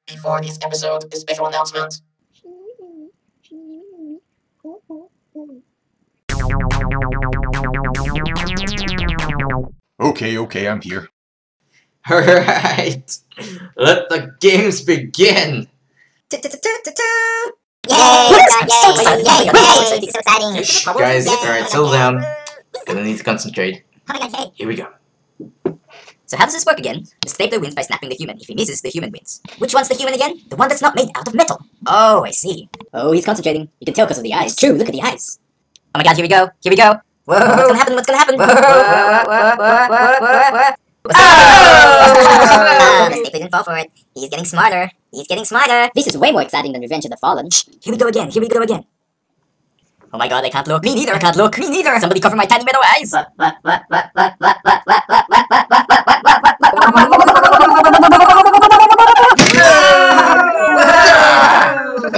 Before this episode, a special announcement. Okay, I'm here. Alright, let the games begin! Yay! So exciting! Shh, guys, alright, settle down. Gonna need to concentrate. Oh my god, hey! Here we go. So how does this work again? The stapler wins by snapping the human. If he misses, the human wins. Which one's the human again? The one that's not made out of metal. Oh, I see. Oh, he's concentrating. You can tell because of the eyes. It's true, look at the eyes. Oh my god, here we go. Here we go. Whoa. What's gonna happen? What's gonna happen? Oh! The stapler didn't fall for it. He's getting smarter. He's getting smarter. This is way more exciting than Revenge of the Fallen. Shh. Here we go again. Here we go again. Oh my god, I can't look. Me neither. I can't look. Me neither. Somebody cover my tiny meadow eyes. The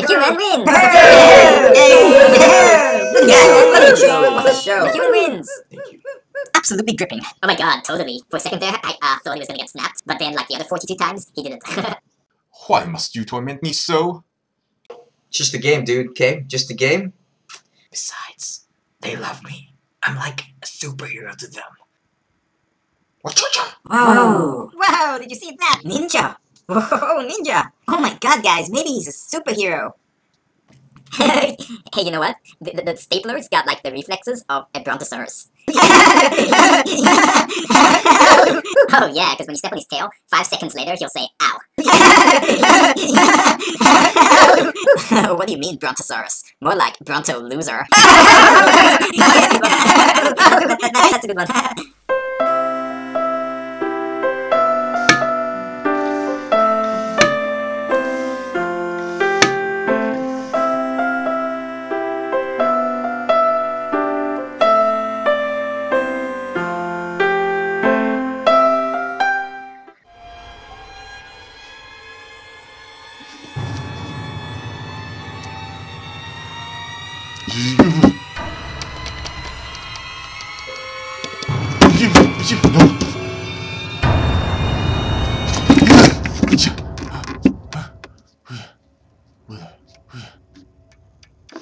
human wins. What a show. What a show. The human wins. Absolutely gripping. Oh my god, totally. For a second there, I thought he was gonna get snapped, but then like the other 42 times, he didn't. Why must you torment me so? It's just a game, dude, okay? Just a game. Besides, they love me. I'm like a superhero to them. Whoa! Wow, did you see that? Ninja! Whoa, ninja! Oh my god, guys, maybe he's a superhero. Hey, you know what? The stapler's got like the reflexes of a brontosaurus. Oh yeah, because when you step on his tail, 5 seconds later he'll say, ow. What do you mean, brontosaurus? More like bronto loser. That's a good one.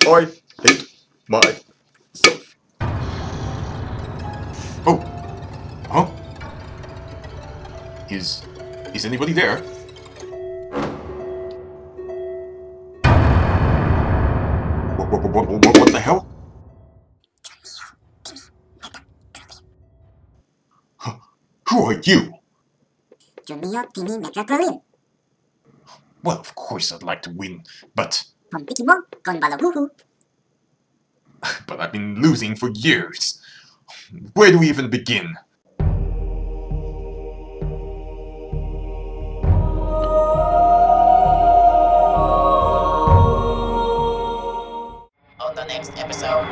I hate myself. Oh. Huh? Is anybody there? What the hell? Huh. Who are you? Well, of course I'd like to win, but I've been losing for years. Where do we even begin? On the next episode.